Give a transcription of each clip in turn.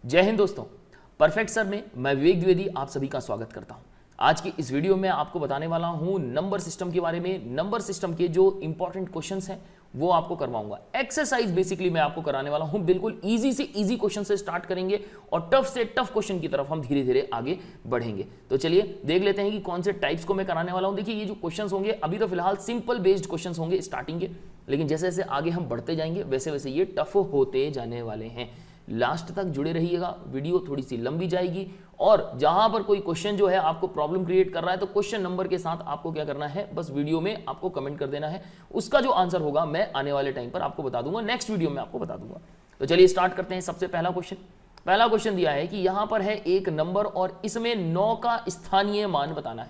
जय हिंद दोस्तों, perfect sir में मैं विवेक द्विवेदी आप सभी का स्वागत करता हूं। आज की इस वीडियो में आपको बताने वाला हूं नंबर सिस्टम के बारे में। नंबर सिस्टम के जो इंपॉर्टेंट क्वेश्चंस हैं वो आपको करवाऊंगा। एक्सरसाइज बेसिकली मैं आपको कराने वाला हूं। बिल्कुल इजी से इजी क्वेश्चन से स्टार्ट करेंगे और टफ से टफ क्वेश्चन की तरफ हम धीरे धीरे आगे बढ़ेंगे। तो चलिए देख लेते हैं कि कौन से टाइप्स को मैं कराने वाला हूं। देखिए ये जो क्वेश्चन होंगे अभी तो फिलहाल सिंपल बेस्ड क्वेश्चन होंगे स्टार्टिंग के, लेकिन जैसे जैसे आगे हम बढ़ते जाएंगे वैसे वैसे ये टफ होते जाने वाले हैं। लास्ट तक जुड़े रहिएगा, वीडियो थोड़ी सी लंबी जाएगी और जहां पर कोई क्वेश्चन जो है आपको प्रॉब्लम क्रिएट कर रहा है तो क्वेश्चन नंबर के साथ आपको क्या करना है, बस वीडियो में आपको कमेंट कर देना है। उसका जो आंसर होगा मैं आने वाले टाइम पर आपको बता दूंगा, नेक्स्ट वीडियो में आपको बता दूंगा। तो चलिए स्टार्ट करते हैं। सबसे पहला क्वेश्चन दिया है कि यहां पर है एक नंबर और इसमें 9 का स्थानीय मान बताना है।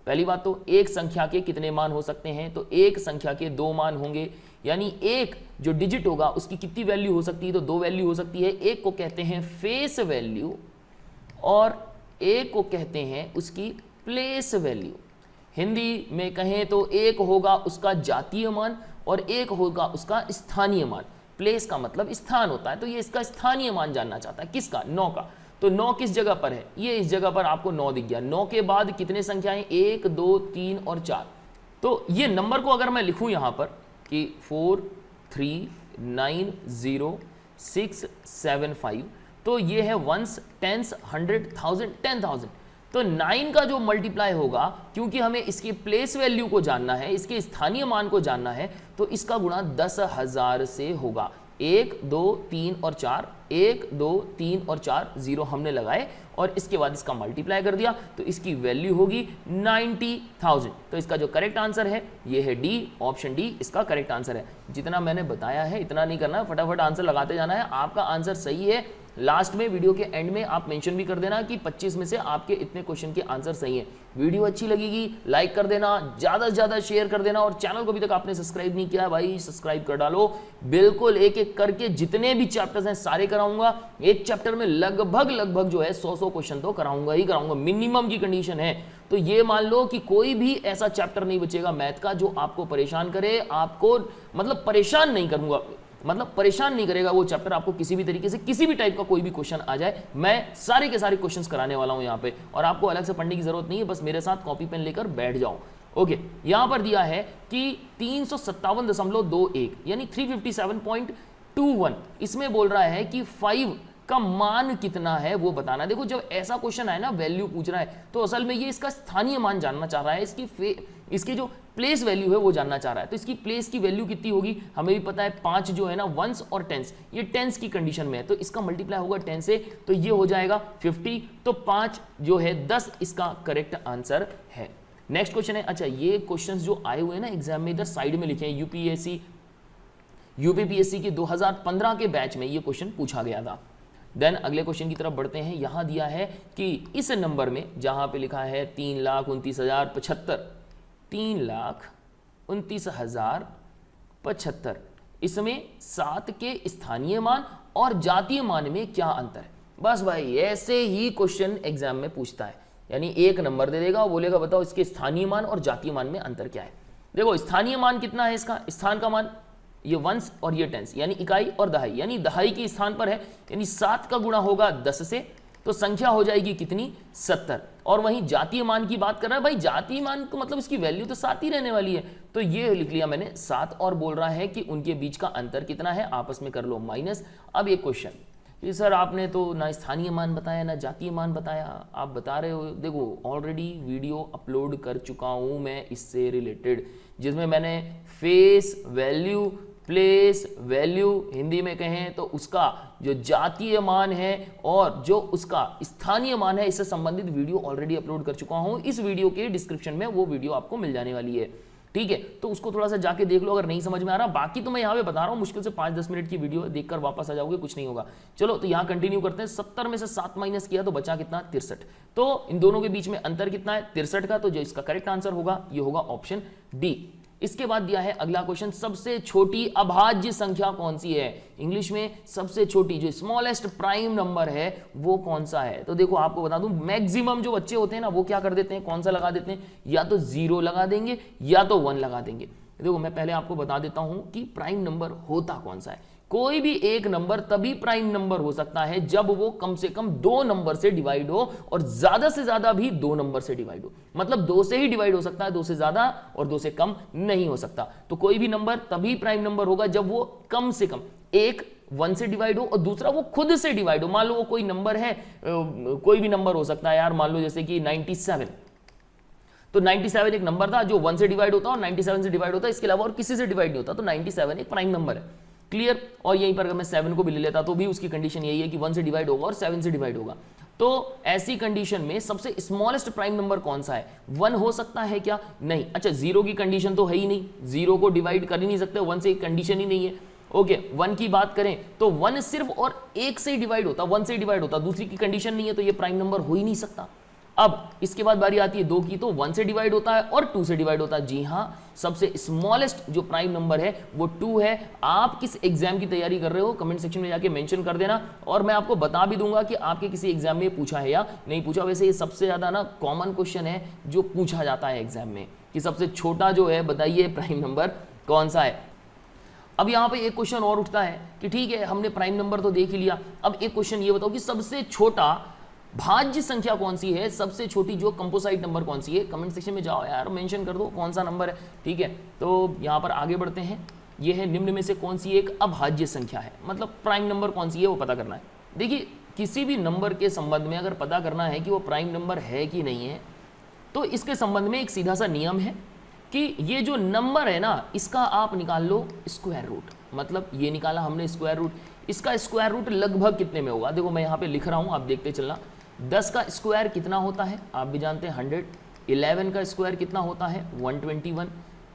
पहली बात तो एक संख्या के कितने मान हो सकते हैं, तो एक संख्या के 2 मान होंगे, यानी एक जो डिजिट होगा उसकी कितनी वैल्यू हो सकती है, तो 2 वैल्यू हो सकती है। एक को कहते हैं फेस वैल्यू और एक को कहते हैं उसकी प्लेस वैल्यू। हिंदी में कहें तो एक होगा उसका जातीय मान और एक होगा उसका स्थानीय मान। प्लेस का मतलब स्थान होता है, तो ये इसका स्थानीय मान जानना चाहता है। किसका? 9 का। तो 9 किस जगह पर है? ये इस जगह पर आपको 9 दिख गया। 9 के बाद कितने संख्याएं? 1 2 3 और 4। तो ये नंबर को अगर मैं लिखूं यहां पर कि 4 3 9 0 6 7 5, तो ये है वंस, टेंस, 100, 1000, 10,000। तो 9 का जो मल्टीप्लाई होगा, क्योंकि हमें इसकी प्लेस वैल्यू को जानना है, इसके स्थानीय मान को जानना है, तो इसका गुणा 10,000 से होगा। 1 2 3 और 4, 1 2 3 और 4 0 हमने लगाए और इसके बाद इसका मल्टीप्लाई कर दिया तो इसकी वैल्यू होगी 90,000। तो इसका जो करेक्ट आंसर है ये है डी, ऑप्शन डी इसका करेक्ट आंसर है। जितना मैंने बताया है इतना नहीं करना है, फटाफट आंसर लगाते जाना है। आपका आंसर सही है, लास्ट में वीडियो के एंड में आप मेंशन भी कर देना कि 25 में से आपके इतने क्वेश्चन के आंसर सही हैं। वीडियो अच्छी लगेगी लाइक कर देना, ज़्यादा से ज़्यादा शेयर कर देना और चैनल को अभी तक आपने सब्सक्राइब नहीं किया है भाई सब्सक्राइब कर डालो। बिल्कुल एक एक करके जितने भी चैप्टर्स हैं सारे कराऊंगा। एक चैप्टर में लगभग जो है 100 क्वेश्चन तो कराऊंगा ही कराऊंगा, मिनिमम की कंडीशन है। तो ये मान लो कि कोई भी ऐसा चैप्टर नहीं बचेगा मैथ का जो आपको परेशान करे। आपको मतलब परेशान नहीं करूंगा, मतलब परेशान नहीं करेगा वो चैप्टर। आपको किसी भी तरीके से किसी भी टाइप का कोई भी क्वेश्चन आ जाए, मैं सारे के सारे क्वेश्चंस कराने वाला हूं यहाँ पे और आपको अलग से पढ़ने की जरूरत नहीं है, बस मेरे साथ कॉपी पेन लेकर बैठ जाओ। ओके, यहां पर दिया है कि 357.21 यानी 357.21, इसमें बोल रहा है कि 5 का मान कितना है वो बताना। देखो जब ऐसा क्वेश्चन है ना, वैल्यू पूछ रहा है, तो असल में ये इसका स्थानीय मान जानना चाह रहा है, इसकी जो प्लेस वैल्यू है वो जानना चाह रहा है। तो इसकी प्लेस की वैल्यू कितनी होगी हमें भी पता है, 5 जो है ना वंस और टेंस, ये टेंस की कंडीशन में है, तो इसका मल्टीप्लाई होगा 10 से, तो ये हो जाएगा 50। तो 5 जो है 10 इसका करेक्ट आंसर है। नेक्स्ट क्वेश्चन है, अच्छा ये क्वेश्चंस जो आए हुए हैं ना एग्जाम में, इधर साइड में लिखे हैं यूपीएससी यूपीपीएससी के 2015 के बैच में ये क्वेश्चन पूछा गया था। देन अगले क्वेश्चन की तरफ बढ़ते हैं। यहां दिया है कि इस नंबर में जहां पे लिखा है 3,29,075, 3,29,075, इसमें 7 के स्थानीय मान और जातीय मान में क्या अंतर है। बस भाई ऐसे ही क्वेश्चन एग्जाम में पूछता है, यानी एक नंबर दे देगा और बोलेगा बताओ इसके स्थानीय मान और जातीय मान में अंतर क्या है। देखो स्थानीय मान कितना है, इसका स्थान का मान ये वंस और ये टेंस, यानी इकाई और दहाई, यानी दहाई के स्थान पर है, यानी 7 का गुणा होगा 10 से, तो संख्या हो जाएगी कितनी, 70। और वहीं जातीय मान की बात कर रहा है, भाई जातीय मान तो मतलब इसकी वैल्यू तो 7 ही रहने वाली है, तो ये लिख लिया मैंने 7 और बोल रहा है कि उनके बीच का अंतर कितना है, आपस में कर लो माइनस। अब एक क्वेश्चन कि सर आपने तो ना स्थानीय मान बताया ना जातीय मान बताया, आप बता रहे हो। देखो ऑलरेडी वीडियो अपलोड कर चुका हूं मैं इससे रिलेटेड, जिसमें मैंने face value, place value, Hindi में कहें तो उसका जो जातीय मान है और जो उसका स्थानीय मान है, इससे संबंधित वीडियो ऑलरेडी अपलोड कर चुका हूं। इस वीडियो के डिस्क्रिप्शन में वो वीडियो आपको मिल जाने वाली है, ठीक है, तो उसको थोड़ा सा जाके देख लो अगर नहीं समझ में आ रहा। बाकी तो मैं यहाँ पे बता रहा हूँ, मुश्किल से 5-10 मिनट की वीडियो देखकर वापस आ जाओगे, कुछ नहीं होगा। चलो तो यहाँ कंटिन्यू करते हैं। 70 में से 7 माइनस किया तो बचा कितना, 63। तो इन दोनों के बीच में अंतर कितना है, 63 का। तो जो इसका करेक्ट आंसर होगा ये होगा ऑप्शन डी। इसके बाद दिया है अगला क्वेश्चन, सबसे छोटी अभाज्य संख्या कौन सी है। इंग्लिश में सबसे छोटी जो स्मॉलेस्ट प्राइम नंबर है वो कौन सा है। तो देखो आपको बता दूं, मैक्सिमम जो बच्चे होते हैं ना वो क्या कर देते हैं, कौन सा लगा देते हैं, या तो 0 लगा देंगे या तो 1 लगा देंगे। देखो मैं पहले आपको बता देता हूं कि प्राइम नंबर होता कौन सा है, कोई भी एक नंबर तभी प्राइम नंबर हो सकता है जब वो कम से कम 2 नंबर से डिवाइड हो और ज्यादा से ज्यादा भी 2 नंबर से डिवाइड हो। मतलब 2 से ही डिवाइड हो सकता है, 2 से ज्यादा और 2 से कम नहीं हो सकता। तो कोई भी नंबर तभी प्राइम नंबर होगा जब वो कम से कम एक 1 से डिवाइड हो और दूसरा वो खुद से डिवाइड हो। मान लो वो कोई नंबर है, कोई भी नंबर हो सकता है यार, मान लो जैसे कि 97, तो 97 एक नंबर था जो 1 से डिवाइड होता और 97 से डिवाइड होता, इसके अलावा और किसी से डिवाइड नहीं होता, तो 97 एक प्राइम नंबर है। क्लियर। और यहीं पर अगर मैं 7 को भी ले लेता तो भी उसकी कंडीशन यही है कि 1 से डिवाइड होगा और 7 से डिवाइड होगा। तो ऐसी कंडीशन में सबसे स्मॉलेस्ट प्राइम नंबर कौन सा है? 1 हो सकता है क्या? नहीं। अच्छा, 0 की कंडीशन तो है ही नहीं, 0 को डिवाइड कर ही नहीं सकते, 1 से कंडीशन ही नहीं है। ओके, 1 की बात करें तो 1 सिर्फ और 1 से ही डिवाइड होता, 1 से ही डिवाइड होता, दूसरी की कंडीशन नहीं है, तो ये प्राइम नंबर हो ही नहीं सकता। अब इसके बाद बारी आती है 2 की, तो 1 से डिवाइड होता है और 2 से डिवाइड होता है। जी हां, सबसे स्मॉलेस्ट जो प्राइम नंबर है वो 2 है। आप किस एग्जाम की तैयारी कर रहे हो कमेंट सेक्शन में जाके मेंशन कर देना, और मैं आपको बता भी दूंगा कि आपके किसी एग्जाम में पूछा है या नहीं पूछा। वैसे ये सबसे ज्यादा ना कॉमन क्वेश्चन है जो पूछा जाता है एग्जाम में, कि सबसे छोटा जो है बताइए प्राइम नंबर कौन सा है। अब यहाँ पे एक क्वेश्चन और उठता है कि ठीक है, हमने प्राइम नंबर तो देख ही लिया, अब एक क्वेश्चन ये बताओ कि सबसे छोटा भाज्य संख्या कौन सी है, सबसे छोटी जो कंपोजिट नंबर कौन सी है। कमेंट सेक्शन में जाओ यार, मेंशन कर दो कौन सा नंबर है। ठीक है, तो यहाँ पर आगे बढ़ते हैं। ये है निम्न में से कौन सी एक अभाज्य संख्या है, मतलब प्राइम नंबर कौन सी है वो पता करना है। देखिए, किसी भी नंबर के संबंध में अगर पता करना है कि वो प्राइम नंबर है कि नहीं है, तो इसके संबंध में एक सीधा सा नियम है कि ये जो नंबर है ना, इसका आप निकाल लो स्क्वायर रूट। मतलब ये निकाला हमने स्क्वायर रूट, इसका स्क्वायर रूट लगभग कितने में होगा? देखो मैं यहाँ पे लिख रहा हूँ, आप देखते चलना। 10 का स्क्वायर कितना होता है? आप भी जानते हैं 100। 11 का स्क्वायर कितना होता है? 121।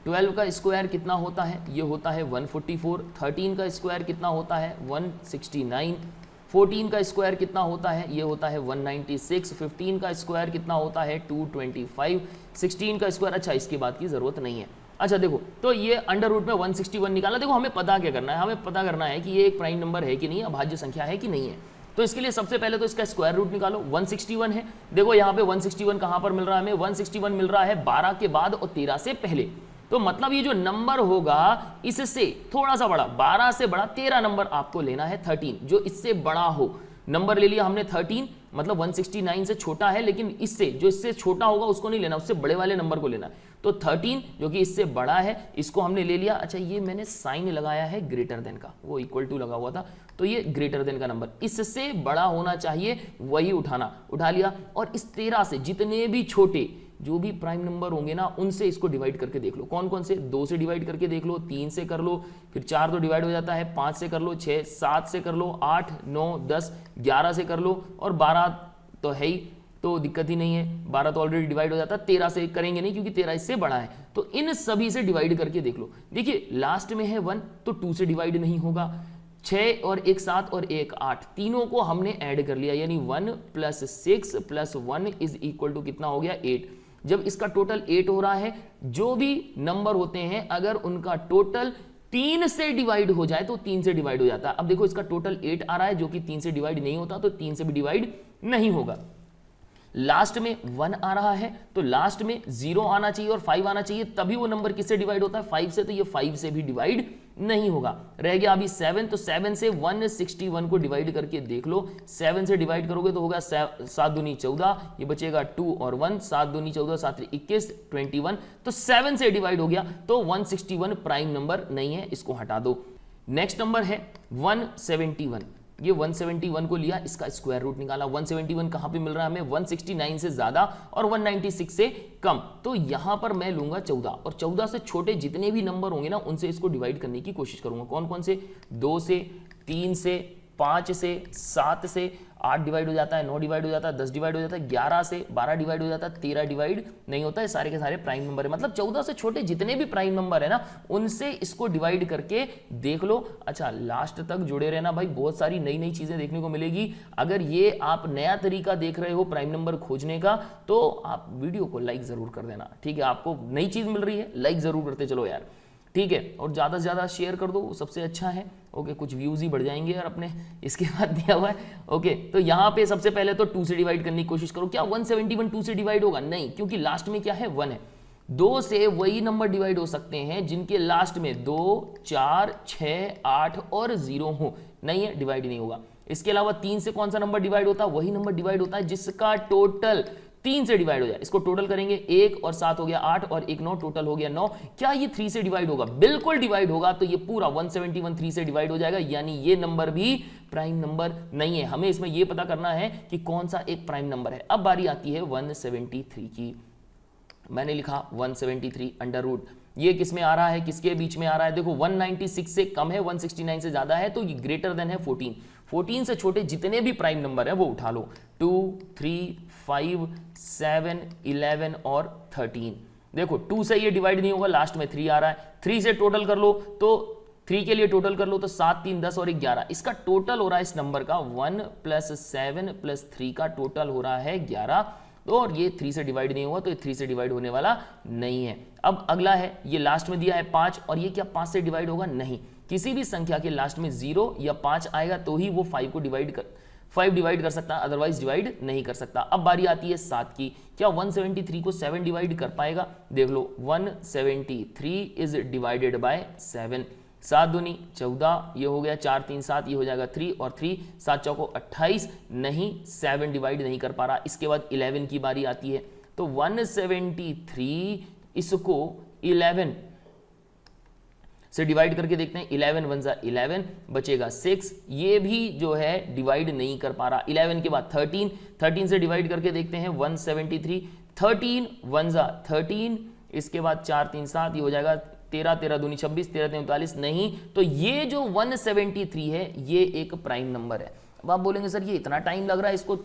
12 का स्क्वायर कितना होता है? ये होता है 144। 13 का स्क्वायर कितना होता है? 169। 14 का स्क्वायर कितना होता है? ये होता है 196। 15 का स्क्वायर कितना होता है? 225। 16 का स्क्वायर, अच्छा इसकी बात की जरूरत नहीं है। अच्छा देखो, तो ये अंडर रूट में 161 निकाला। देखो हमें पता क्या करना है, हमें पता करना है कि ये एक प्राइम नंबर है कि नहीं, अभाज्य संख्या है कि नहीं है। तो इसके लिए सबसे पहले तो इसका स्क्वायर रूट निकालो। 161 है, देखो यहाँ पे 161 कहाँ पर मिल रहा है हमें? 161 मिल रहा है 12 के बाद और 13 से पहले। तो मतलब ये जो नंबर होगा इससे थोड़ा सा बड़ा, 12 से बड़ा 13 नंबर आपको लेना है। 13 जो इससे बड़ा हो, नंबर ले लिया हमने 13, मतलब 169 से छोटा है, लेकिन इससे जो इससे छोटा होगा उसको नहीं लेना, उससे बड़े वाले नंबर को लेना। तो 13 जो कि इससे बड़ा है, इसको हमने ले लिया। अच्छा, ये मैंने साइन लगाया है ग्रेटर देन का, वो इक्वल टू लगा हुआ था, तो ये ग्रेटर देन का नंबर इससे बड़ा होना चाहिए, वही उठा लिया। और इस 13 से जितने भी छोटे जो भी प्राइम नंबर होंगे ना, उनसे इसको डिवाइड करके देख लो। कौन कौन से? 2 से डिवाइड करके देख लो, 3 से कर लो, फिर 4 तो डिवाइड हो जाता है, 5 से कर लो, 6, 7 से कर लो, 8, 9, 10, 11 से कर लो, और 12 तो है ही, तो दिक्कत ही नहीं है। 12 तो ऑलरेडी डिवाइड हो जाता है, 13 से करेंगे नहीं क्योंकि 13 इससे बड़ा है। तो इन सभी से डिवाइड करके देख लो। देखिए लास्ट में है 1, तो 2 से डिवाइड नहीं होगा। 6 और 1 7 और 1 8, तीनों को हमने ऐड कर लिया, यानी 1 + 6 + 1 इज इक्वल टू कितना हो गया? 8। जब इसका टोटल 8 हो रहा है, जो भी नंबर होते हैं अगर उनका टोटल 3 से डिवाइड हो जाए तो 3 से डिवाइड हो जाता है। अब देखो इसका टोटल 8 आ रहा है जो कि 3 से डिवाइड नहीं होता, तो 3 से भी डिवाइड नहीं होगा। लास्ट में 1 आ रहा है, तो लास्ट में 0 आना चाहिए और 5 आना चाहिए, तभी वो नंबर किससे डिवाइड होता है? 5 से, तो ये 5 से भी डिवाइड नहीं होगा। रह गया अभी 7, तो 7 से 161 को डिवाइड करके देख लो। 7 से डिवाइड करोगे तो होगा 7 दूनी 14, ये बचेगा 2 और 1, 7 दूनी 14, 7 21, 21, तो 7 से डिवाइड हो गया, तो 161 प्राइम नंबर नहीं है, इसको हटा दो। नेक्स्ट नंबर है 171। ये 171 को लिया, इसका स्क्वायर रूट निकाला। 171 कहां पे मिल रहा है हमें? 169 से ज्यादा और 196 से कम, तो यहां पर मैं लूंगा 14, और 14 से छोटे जितने भी नंबर होंगे ना, उनसे इसको डिवाइड करने की कोशिश करूंगा। कौन कौन से? 2 से, 3 से, 5 से, 7 से, 8 डिवाइड हो जाता है, 9 डिवाइड हो जाता है, 10 डिवाइड हो जाता है, 11 से, 12 डिवाइड हो जाता है, 13 डिवाइड नहीं होता है। सारे के सारे प्राइम नंबर है, मतलब 14 से छोटे जितने भी प्राइम नंबर है ना, उनसे इसको डिवाइड करके देख लो। अच्छा, लास्ट तक जुड़े रहना भाई, बहुत सारी नई नई चीजें देखने को मिलेगी। अगर ये आप नया तरीका देख रहे हो प्राइम नंबर खोजने का, तो आप वीडियो को लाइक जरूर कर देना, ठीक है? आपको नई चीज मिल रही है, लाइक जरूर करते चलो यार, ठीक है? और ज़्यादा से ज़्यादा शेयर कर दो, सबसे अच्छा है। ओके, कुछ व्यूज़ ही बढ़ जाएंगे यार अपने। इसके बाद दिया हुआ है, ओके, तो यहाँ पे सबसे पहले तो 2 से डिवाइड करने की कोशिश करो। क्या 171 2 से डिवाइड होगा? नहीं, क्योंकि लास्ट में क्या है? 1 है। 2 से वही नंबर डिवाइड हो सकते हैं जिनके लास्ट में 2, 4, 6, 8 और 0 हो। नहीं है, डिवाइड नहीं होगा। इसके अलावा 3 से कौन सा नंबर डिवाइड होता है? वही नंबर डिवाइड होता है जिसका टोटल 3 से डिवाइड हो जाए। इसको टोटल करेंगे, 1 और 7 हो गया 8 और 1 9, टोटल हो गया 9। क्या ये 3 से डिवाइड होगा? बिल्कुल डिवाइड होगा। तो ये पूरा 171 3 से डिवाइड हो जाएगा, यानी ये नंबर भी प्राइम नंबर नहीं है। हमें इसमें ये पता करना है कि कौन सा एक प्राइम नंबर है। अब बारी आती है 173 की। मैंने लिखा 173 अंडर रूट, ये किस में आ रहा है, किसके बीच में आ रहा है? देखो 196 से कम है, 169 से ज्यादा है, तो ये ग्रेटर देन है 14। 14 से छोटे जितने भी प्राइम नंबर है वो उठा लो, 2, 3, 5, 7, 11 और 13। देखो 2 से ये डिवाइड नहीं होगा, लास्ट में 3 आ रहा है। 3 से टोटल कर लो तो 3 के लिए टोटल कर लो तो 7, 3, 10 और 11। इसका टोटल हो रहा है इस नंबर का 1 + 7 + 3 का टोटल हो रहा है 11। तो और ये 3 से डिवाइड नहीं हुआ, तो ये 3 से डिवाइड होने वाला नहीं है। अब अगला है, ये लास्ट में दिया है 5, और ये क्या 5 से डिवाइड होगा? नहीं। किसी भी संख्या के लास्ट में 0 या 5 आएगा तो ही वो 5 डिवाइड कर सकता है, अदरवाइज डिवाइड नहीं कर सकता। अब बारी आती है 7 की। क्या 173 को 7 डिवाइड कर पाएगा? देख लो, 173 इज डिवाइडेड बाय 7। 7 दूनी 14, ये हो गया 4 3 7, ये हो जाएगा 3 और 3 7 चौको 28। नहीं, 7 डिवाइड नहीं कर पा रहा। इसके बाद 11 की बारी आती है, तो 173 इसको 11 से डिवाइड करके देखते हैं। 11 1 जा 11, बचेगा 6। ये भी जो है डिवाइड नहीं कर पा रहा। 11 के बाद 13 से डिवाइड करके देखते हैं 173। 13 1 जा 13, इसके बाद 4 3 7, ये हो जाएगा 13 13 दूनी 26, 13 3 39। नहीं, तो ये जो 173 है ये एक प्राइम नंबर है। अब आप बोलेंगे सर ये इतना टाइम लग रहा है इसको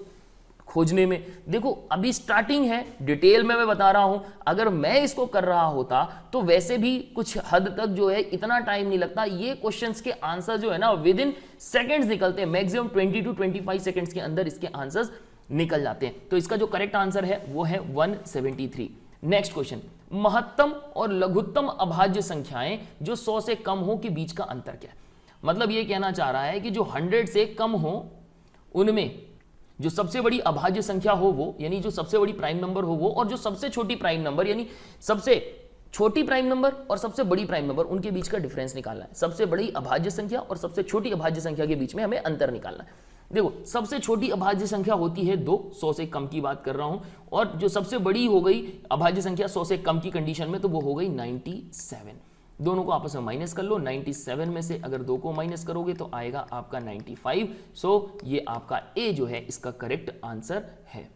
खोजने में। देखो अभी स्टार्टिंग है, डिटेल में मैं बता रहा हूं। अगर मैं इसको कर रहा होता तो वैसे भी कुछ हद तक जो है इतना टाइम नहीं लगता। ये क्वेश्चंस के आंसर जो है ना विद इन सेकेंड्स निकलते हैं, मैक्सिमम 20 to 25 सेकेंड्स के अंदर इसके आंसर्स निकल जाते हैं। तो इसका जो करेक्ट आंसर है वो है 173। नेक्स्ट क्वेश्चन, महत्तम और लघुत्तम अभाज्य संख्याएं जो 100 से कम हो के बीच का अंतर क्या है? मतलब ये कहना चाह रहा है कि जो 100 से कम हो उनमें जो सबसे बड़ी अभाज्य संख्या हो वो, यानी जो सबसे बड़ी प्राइम नंबर हो वो, और जो सबसे छोटी प्राइम नंबर, यानी सबसे छोटी प्राइम नंबर और सबसे बड़ी प्राइम नंबर, उनके बीच का डिफरेंस निकालना है। सबसे बड़ी अभाज्य संख्या और सबसे छोटी अभाज्य संख्या के बीच में हमें अंतर निकालना है। देखो सबसे छोटी अभाज्य संख्या होती है 2, 100 से कम की बात कर रहा हूं, और जो सबसे बड़ी हो गई अभाज्य संख्या 100 से कम की कंडीशन में, तो वो हो गई 97। दोनों को आपस में माइनस कर लो। 97 में से अगर 2 को माइनस करोगे तो आएगा आपका 95। सो ये आपका ए जो है इसका करेक्ट आंसर है।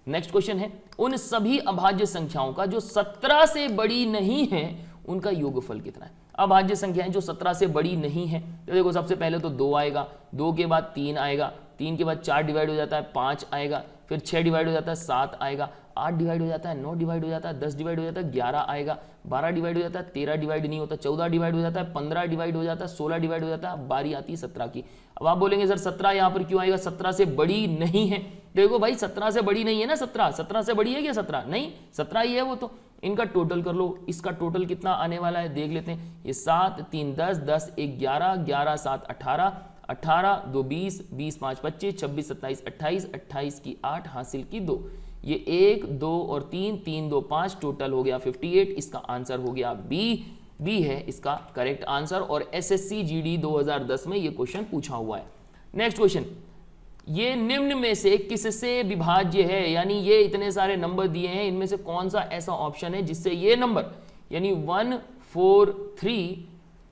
नेक्स्ट क्वेश्चन है, उन सभी अभाज्य संख्याओं का जो 17 से बड़ी नहीं है उनका योगफल कितना है? अभाज्य संख्याएं जो 17 से बड़ी नहीं है, तो देखो सबसे पहले तो 2 आएगा, 2 के बाद 3 आएगा, 3 के बाद 4 डिवाइड हो जाता है 5 आएगा, फिर 6 डिवाइड हो जाता है 7 आएगा, 8 डिवाइड हो जाता है 9 डिवाइड हो जाता है 10 डिवाइड हो जाता है 11 आएगा, 12 डिवाइड हो जाता है 13 डिवाइड नहीं होता, 14 डिवाइड हो जाता है 15 डिवाइड हो जाता है 16 डिवाइड हो जाता है। बारी आती है 17 की। अब आप बोलेंगे सर 17 यहाँ पर क्यों आएगा? 17 से बड़ी नहीं है। देखो भाई 17 से बड़ी नहीं है ना, 17 से बड़ी है क्या? 17 नहीं, 17 ही है वो। तो इनका टोटल कर लो, इसका टोटल कितना आने वाला है देख लेते हैं। ये 7 3 10, 10 1 11, 11 7 18, 18 2 20, 20 5 25, 26 27 28, 28 की 8, हासिल की 2। ये 1 2 और 3, 3 2 5, टोटल हो गया 58। इसका आंसर हो गया बी है इसका करेक्ट आंसर, और एसएससी जीडी 2010 में ये क्वेश्चन पूछा हुआ है। नेक्स्ट क्वेश्चन, ये निम्न में से किससे विभाज्य है? यानी ये इतने सारे नंबर दिए हैं, इनमें से कौन सा ऐसा ऑप्शन है जिससे ये नंबर यानी 1 4 3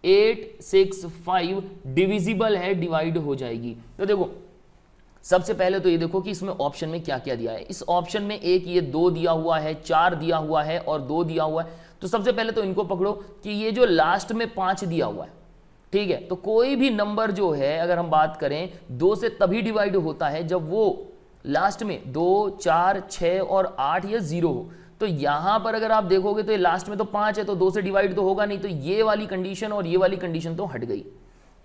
8 6 5 डिविजिबल है, डिवाइड हो जाएगी। तो देखो सबसे पहले तो ये देखो कि इसमें ऑप्शन में क्या क्या दिया है। इस ऑप्शन में एक ये 2 दिया हुआ है, 4 दिया हुआ है और 2 दिया हुआ है। तो सबसे पहले तो इनको पकड़ो कि ये जो लास्ट में 5 दिया हुआ है, ठीक है, तो कोई भी नंबर जो है अगर हम बात करें 2 से तभी डिवाइड होता है जब वो लास्ट में 2 4 6 और 8 या 0 हो। तो यहां पर अगर आप देखोगे तो ये लास्ट में तो 5 है, तो 2 से डिवाइड तो होगा नहीं, तो ये वाली कंडीशन और ये वाली कंडीशन तो हट गई।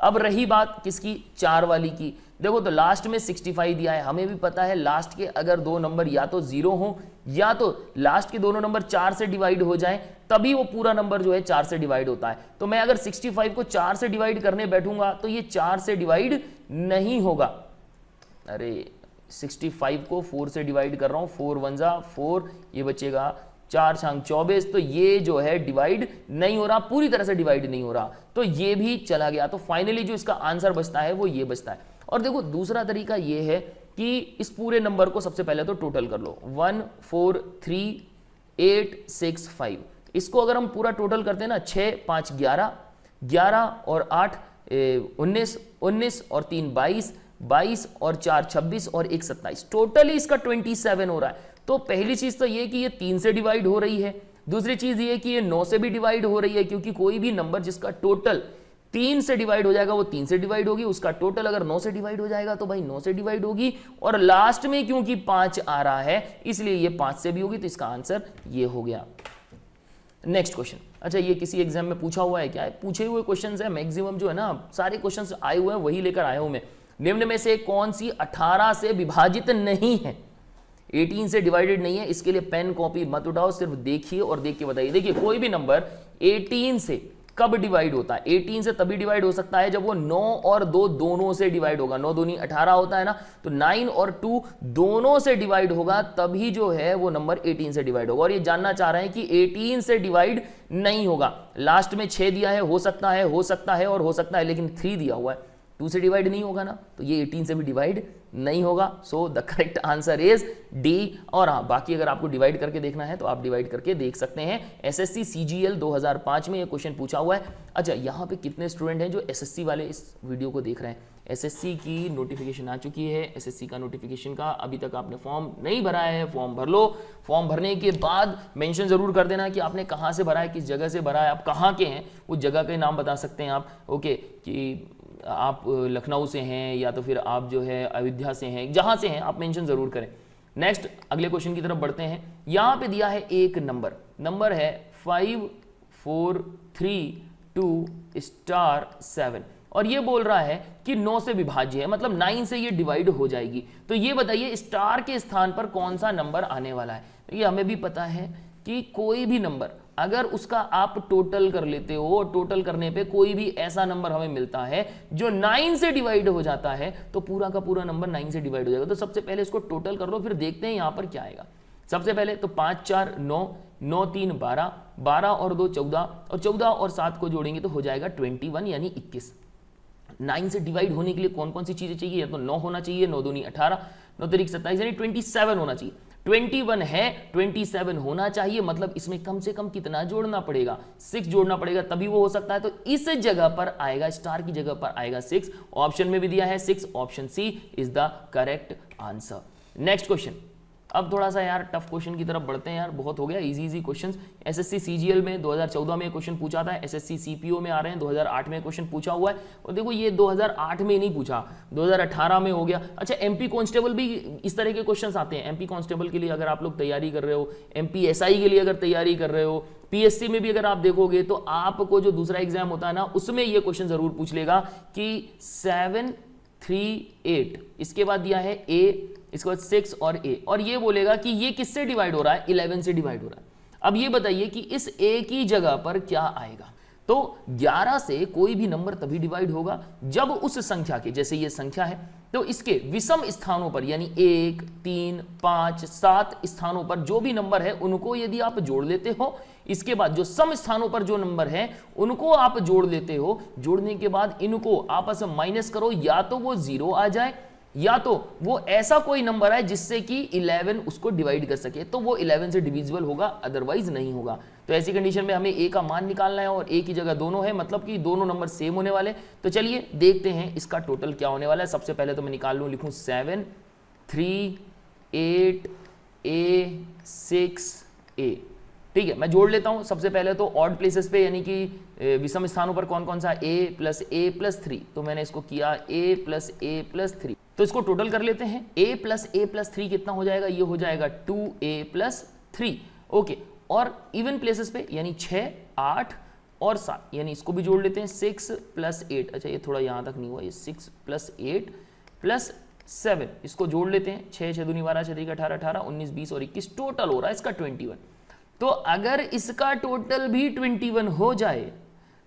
अब रही बात किसकी? 4 वाली की। देखो तो लास्ट में 65 दिया है, हमें भी पता है लास्ट के अगर 2 नंबर या तो 0 हो या तो लास्ट के दोनों नंबर 4 से डिवाइड हो जाएं, तभी वो पूरा नंबर जो है 4 से डिवाइड होता है। तो मैं अगर 65 को 4 से डिवाइड करने बैठूंगा तो ये 4 से डिवाइड नहीं होगा। अरे 65 को 4 से डिवाइड कर रहा हूं, 4 1 जा 4, ये बचेगा 4 छांग 24, तो ये जो है डिवाइड नहीं हो रहा, पूरी तरह से डिवाइड नहीं हो रहा, तो ये भी चला गया। तो फाइनली जो इसका आंसर बचता है वो ये बचता है। और देखो दूसरा तरीका ये है कि इस पूरे नंबर को सबसे पहले तो टोटल कर लो, 1 4 3 8 6 5। इसको अगर हम पूरा टोटल करते हैं ना, 6 5 11, 11 और 8 19, 19 और 3 22, 22 और 4 26 और 1 27, टोटली इसका 27 हो रहा है। तो पहली चीज तो ये कि ये 3 से डिवाइड हो रही है, दूसरी चीज ये कि ये 9 से भी डिवाइड हो रही है, क्योंकि कोई भी नंबर जिसका टोटल 3 से डिवाइड हो जाएगा वो 3 से डिवाइड होगी, उसका टोटल अगर 9 से डिवाइड हो जाएगा तो भाई 9 से डिवाइड होगी, और लास्ट में क्योंकि 5 आ रहा है इसलिए ये 5 से भी होगी, तो इसका आंसर ये हो गया। नेक्स्ट क्वेश्चन, अच्छा ये किसी एग्जाम में पूछा हुआ है क्या है, पूछे हुए क्वेश्चंस है मैक्सिमम जो है ना, सारे क्वेश्चंस आए हुए हैं वही लेकर आया हूं मैं। निम्न में से कौन सी 18 से विभाजित नहीं है, 18 से डिवाइडेड नहीं है, इसके लिए पेन कॉपी मत उठाओ, सिर्फ देखिए और देख के बताइए। देखिए कोई भी नंबर 18 से कब डिवाइड होता है, 18 से तभी डिवाइड हो सकता है जब वो 9 और 2 दोनों से डिवाइड होगा, 9 दूनी 18 होता है ना, तो 9 और 2 दोनों से डिवाइड होगा तभी जो है वो नंबर 18 से डिवाइड होगा। और ये जानना चाह रहे हैं कि 18 से डिवाइड नहीं होगा, लास्ट में 6 दिया है, हो सकता है और हो सकता है, लेकिन 3 दिया हुआ है, 2 से डिवाइड नहीं होगा ना, तो ये 18 से भी डिवाइड नहीं होगा। So the correct answer is D. और हाँ, बाकी अगर आपको डिवाइड करके देखना है तो आप डिवाइड करके देख सकते हैं। एसएससी सीजीएल 2005 में ये क्वेश्चन पूछा हुआ है। अच्छा, यहाँ पे कितने स्टूडेंट हैं जो एसएससी वाले इस वीडियो को देख रहे हैं? एसएससी की नोटिफिकेशन आ चुकी है। एसएससी का नोटिफिकेशन का अभी तक आपने फॉर्म नहीं भरा है, फॉर्म भर लो। फॉर्म भरने के बाद मेंशन जरूर कर देना कि आपने कहाँ से भरा है, किस जगह से भरा है, आप कहाँ के हैं, उस जगह के नाम बता सकते हैं आप। ओके, कि आप लखनऊ से हैं या तो फिर आप जो है अयोध्या से हैं, जहां से हैं आप मेंशन जरूर करें। नेक्स्ट अगले क्वेश्चन की तरफ बढ़ते हैं। यहां पे दिया है एक नंबर है 5432*7 और ये बोल रहा है कि 9 से विभाज्य है, मतलब 9 से ये डिवाइड हो जाएगी। तो ये बताइए स्टार के स्थान पर कौन सा नंबर आने वाला है? तो ये हमें भी पता है कि कोई भी नंबर अगर उसका आप टोटल कर लेते हो और टोटल करने पे कोई भी ऐसा नंबर हमें मिलता है जो 9 से डिवाइड हो जाता है तो पूरा का पूरा नंबर 9 से डिवाइड हो जाएगा। तो सबसे पहले इसको टोटल कर लो, फिर देखते हैं यहां पर क्या आएगा। सबसे पहले तो 5 4 9, 9 3 12, 12 और 2 14, और 14 और 7 को जोड़ेंगे तो हो जाएगा 21 यानी 21। 9 से डिवाइड होने के लिए कौन कौन सी चीजें चाहिए? या तो 9 होना चाहिए, 9 दूनी 18, 9 तरीक 27 यानी 27 होना चाहिए। 21 है, 27 होना चाहिए, मतलब इसमें कम से कम कितना जोड़ना पड़ेगा? 6 जोड़ना पड़ेगा, तभी वो हो सकता है। तो इस जगह पर आएगा, स्टार की जगह पर आएगा 6। ऑप्शन में भी दिया है 6, option C is the correct answer. Next question, अब थोड़ा सा यार टफ क्वेश्चन की तरफ बढ़ते हैं यार, बहुत हो गया इजी क्वेश्चंस। एसएससी सीजीएल में 2014 में क्वेश्चन पूछा था, एसएससी सीपीओ में आ रहे हैं 2008 में क्वेश्चन पूछा हुआ है। और देखो ये 2008 में नहीं पूछा, 2018 में हो गया। अच्छा, एमपी कांस्टेबल भी इस तरह के क्वेश्चंस आते हैं। एमपी कांस्टेबल के लिए अगर आप लोग तैयारी कर रहे हो, एमपी एसआई के लिए अगर तैयारी कर रहे हो, पीएससी में भी अगर आप देखोगे तो आपको जो दूसरा एग्जाम होता है ना, उसमें ये क्वेश्चन जरूर पूछ लेगा कि 7 3 8, इसके बाद दिया है ए, इसके बाद 6 और ए, और ये बोलेगा कि ये किससे डिवाइड हो रहा है? 11 से डिवाइड हो रहा है। अब ये बताइए कि इस ए की जगह पर क्या आएगा? तो 11 से कोई भी नंबर तभी डिवाइड होगा जब उस संख्या के, जैसे ये संख्या है तो इसके विषम स्थानों पर यानी 1 3 5 7 स्थानों पर जो भी नंबर है उनको यदि आप जोड़ लेते हो, इसके बाद जो सम स्थानों पर जो नंबर है उनको आप जोड़ लेते हो, जोड़ने के बाद इनको आपस में माइनस करो, या तो वो 0 आ जाए या तो वो ऐसा कोई नंबर है जिससे कि 11 उसको डिवाइड कर सके, तो वो 11 से डिविजिबल होगा, अदरवाइज नहीं होगा। तो ऐसी कंडीशन में हमें ए का मान निकालना है और ए की जगह दोनों है, मतलब कि दोनों नंबर सेम होने वाले। तो चलिए देखते हैं इसका टोटल क्या होने वाला है। सबसे पहले तो मैं निकाल लूं, लिखूं 7 3 8 a 6 a, ठीक है। मैं जोड़ लेता हूं सबसे पहले तो ऑड प्लेसेस पे, यानी कि विषम स्थानों पर कौन कौन सा? a + 3, तो मैंने इसको किया a + 3। तो इसको टोटल कर लेते हैं। a + 3 कितना हो जाएगा? ये हो जाएगा 2a + 3, ओके। और इवन प्लेसेस पे यानी 6 8 और 7, यानी इसको भी जोड़ लेते हैं 6 + 8। अच्छा, ये थोड़ा यहां तक नहीं हुआ, ये 6 + 8 + 7, इसको जोड़ लेते हैं। 6 6 दूनी 12, 6 3 18 18 19 20 और 21, टोटल हो रहा है इसका 21। तो अगर इसका टोटल भी 21 हो जाए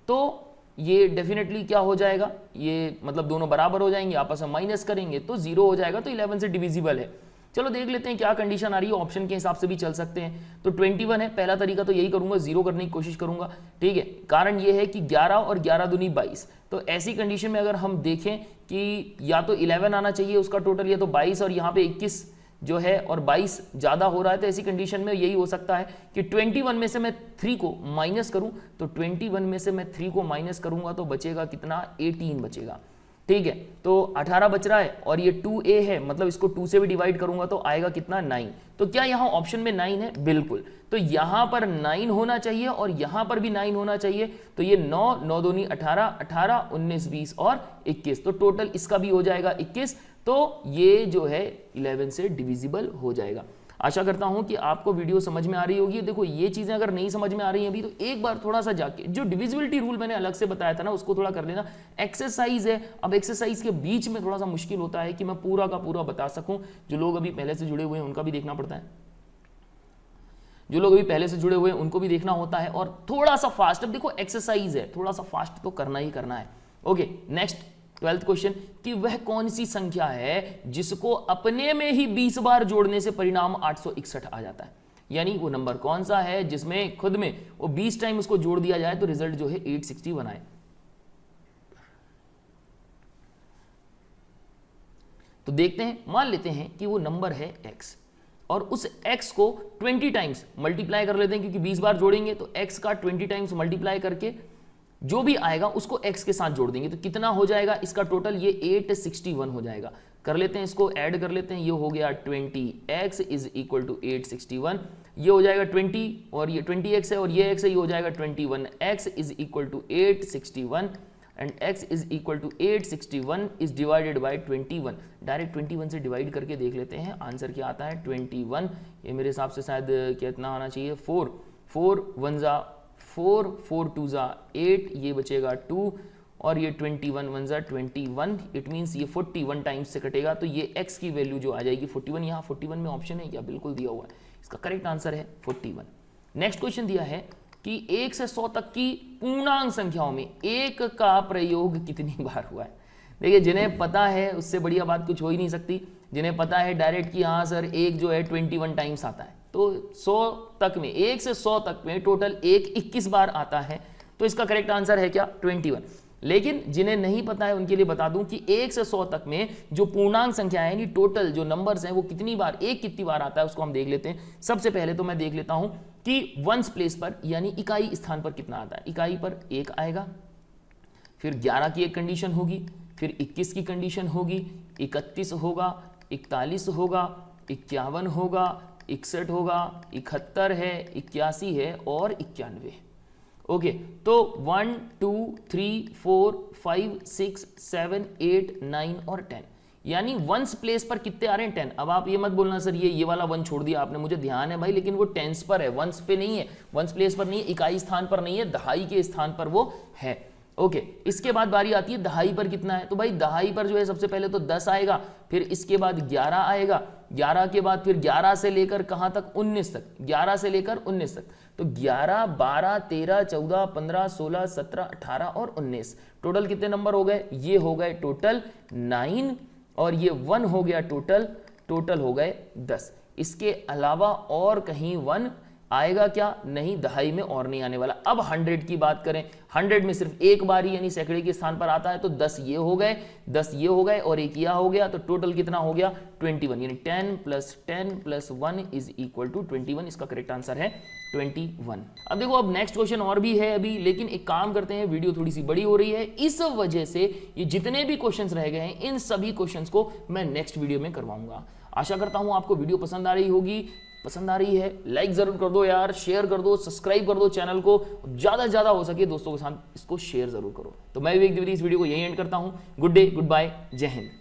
तो ये डेफिनेटली क्या हो जाएगा? ये मतलब दोनों बराबर हो जाएंगे, आपस में माइनस करेंगे तो 0 हो जाएगा, तो 11 से डिविजिबल है। चलो देख लेते हैं क्या कंडीशन आ रही है, ऑप्शन के हिसाब से भी चल सकते हैं। तो 21 है, पहला तरीका तो यही करूंगा, जीरो करने की कोशिश करूंगा, ठीक है। कारण ये है कि 11 और 11 दूनी 22, तो ऐसी कंडीशन में अगर हम देखें कि या तो 11 आना चाहिए उसका टोटल, या तो 22 और यहाँ पे 21 जो है और 22 ज्यादा हो रहा है, तो ऐसी कंडीशन में यही हो सकता है कि 21 में से मैं 3 को माइनस करूं, तो 21 में से मैं 3 को माइनस करूंगा तो बचेगा कितना, 18 बचेगा, ठीक है। तो 18 बच रहा है और ये 2a है, मतलब इसको 2 से भी डिवाइड करूंगा तो आएगा कितना, 9। तो क्या यहाँ ऑप्शन में 9 है, बिल्कुल। तो यहां पर 9 होना चाहिए और यहां पर भी 9 होना चाहिए, तो ये 9, 9 दूनी 18, 18, 19, 20 और 21, तो टोटल इसका भी हो जाएगा 21। तो ये जो है 11 से डिविजिबल हो जाएगा। आशा करता हूं कि आपको वीडियो समझ में आ रही होगी। देखो ये चीजें अगर नहीं समझ में आ रही हैं अभी, तो एक बार थोड़ा सा जाके जो डिविजिबिलिटी रूल मैंने अलग से बताया था ना, उसको थोड़ा कर लेना। एक्सरसाइज है, अब एक्सरसाइज के बीच में थोड़ा सा मुश्किल होता है कि मैं पूरा का पूरा बता सकूं। जो लोग अभी पहले से जुड़े हुए हैं उनका भी देखना पड़ता है, जो लोग अभी पहले से जुड़े हुए हैं उनको भी देखना होता है, और थोड़ा सा फास्ट। अब देखो एक्सरसाइज है, थोड़ा सा फास्ट तो करना ही करना है। ओके, नेक्स्ट 12th क्वेश्चन कि वह कौन सी संख्या है जिसको अपने में ही 20 बार जोड़ने से परिणाम 861 आ जाता है। यानी वो नंबर कौन सा है जिसमें खुद में वो 20 टाइम उसको जोड़ दिया जाए तो रिजल्ट जो है 861 आए। तो देखते हैं, मान लेते हैं कि वो नंबर है x, और उस x को 20 टाइम्स मल्टीप्लाई कर लेते हैं, क्योंकि 20 बार जोड़ेंगे तो x का 20 टाइम्स मल्टीप्लाई करके जो भी आएगा उसको x के साथ जोड़ देंगे, तो कितना हो जाएगा इसका टोटल, ये 861 हो जाएगा। कर लेते हैं इसको, ऐड कर लेते हैं, ये हो गया 20x इज इक्वल टू 861, ये हो जाएगा 20 और ये 20x है और ये x है, ये हो जाएगा 21x is equal to 861 and x is equal to 861 is divided by 21। Direct 21 से डिवाइड करके देख लेते हैं आंसर क्या आता है, 21। ये मेरे हिसाब से शायद कितना आना चाहिए, 4, 4 1 जा 4, 4 2 जा 8, ये बचेगा 2 और ये 21 1 जा 21, इट मीन्स ये 41 टाइम्स से कटेगा, तो ये x की वैल्यू जो आ जाएगी 41। यहाँ 41 में ऑप्शन है क्या, बिल्कुल दिया हुआ है, इसका करेक्ट आंसर है 41। नेक्स्ट क्वेश्चन दिया है कि 1 से 100 तक की पूर्णांक संख्याओं में 1 का प्रयोग कितनी बार हुआ है। देखिए जिन्हें पता है उससे बढ़िया बात कुछ हो ही नहीं सकती, जिन्हें पता है डायरेक्ट कि हाँ सर 1 जो है 21 टाइम्स आता है, तो 100 तक में 1 से 100 तक में टोटल 1 21 बार आता है, तो इसका करेक्ट आंसर है क्या, 21। लेकिन जिन्हें नहीं पता है उनके लिए बता दूं कि 1 से 100 तक में जो पूर्णांक संख्या है, यानी टोटल जो नंबर्स हैं वो कितनी बार, एक कितनी बार आता है उसको हम देख लेते हैं। सबसे पहले तो मैं देख लेता हूं कि वंस प्लेस पर यानी इकाई स्थान पर कितना आता है। इकाई पर 1 आएगा, फिर 11 की एक कंडीशन होगी, फिर 21 की कंडीशन होगी, 31 होगा, 41 होगा, 51 होगा, 61 होगा, 71 है, 81 है और 91। ओके, तो 1 2 3 4 5 6 7 8 9 और 10, यानी वंस प्लेस पर कितने आ रहे हैं, 10। अब आप ये मत बोलना सर ये वाला 1 छोड़ दिया आपने, मुझे ध्यान है भाई, लेकिन वो टेंस पर है, वंस पे नहीं है, वंस प्लेस पर नहीं है, इकाई स्थान पर नहीं है, दहाई के स्थान पर वो है। ओके, इसके बाद बारी आती है दहाई पर कितना है, तो भाई दहाई पर जो है सबसे पहले तो 10 आएगा, फिर इसके बाद 11 आएगा, 11 के बाद फिर 11 से लेकर कहां तक, 19 तक, 11 से लेकर 19 तक, तो 11 12 13 14 15 16 17 18 और 19, टोटल कितने नंबर हो गए, ये हो गए टोटल 9 और ये 1 हो गया टोटल हो गए 10। इसके अलावा और कहीं 1 आएगा क्या, नहीं, दहाई में और नहीं आने वाला। अब 100 की बात करें, 100 में सिर्फ एक बार ही यानी सैकड़े के स्थान पर आता है, तो 10 ये हो गए, 10 ये हो गए और एक यह हो गया, तो टोटल कितना हो गया 21, यानी 10 + 1 इज इक्वल टू 21। इसका करेक्ट आंसर है 21। अब देखो, अब नेक्स्ट क्वेश्चन और भी है अभी, लेकिन एक काम करते हैं, वीडियो थोड़ी सी बड़ी हो रही है, इस वजह से ये जितने भी क्वेश्चंस रह गए हैं इन सभी क्वेश्चंस को मैं नेक्स्ट वीडियो में करवाऊंगा। आशा करता हूं आपको वीडियो पसंद आ रही होगी, पसंद आ रही है लाइक जरूर कर दो यार, शेयर कर दो, सब्सक्राइब कर दो चैनल को, ज्यादा से ज्यादा हो सके दोस्तों के साथ इसको शेयर जरूर करो। तो मैं विवेक द्विवेदी इस वीडियो को यही एंड करता हूं। गुड डे, गुड बाय, जय हिंद।